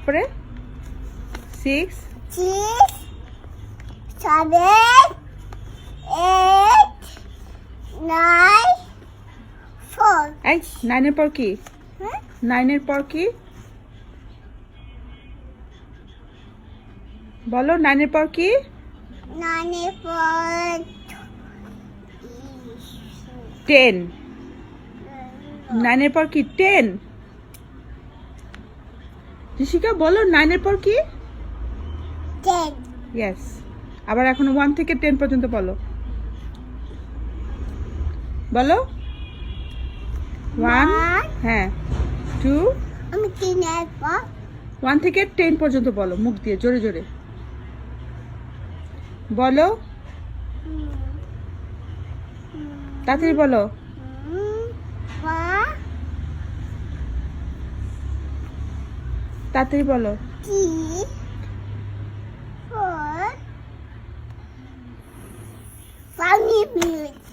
তারপরে 6 6 7 8 9 4 এই 9 এর পর কি? হ্যাঁ 9 এর পর কি? বলো 9 এর পর কি? 9 এর পর 10 9 এর পর কি? 10 ঋষিকা বলো 9 এর পর কি? 10 ইয়েস আবার এখন 1 থেকে 10 পর্যন্ত বলো বলো 1 হ্যাঁ 2 আমি 3 এর পর 1 থেকে 10 পর্যন্ত বলো মুখ দিয়ে জোরে জোরে বলো তাড়াতাড়ি বলো তাড়াতাড়ি বলো 3 4 5 minutes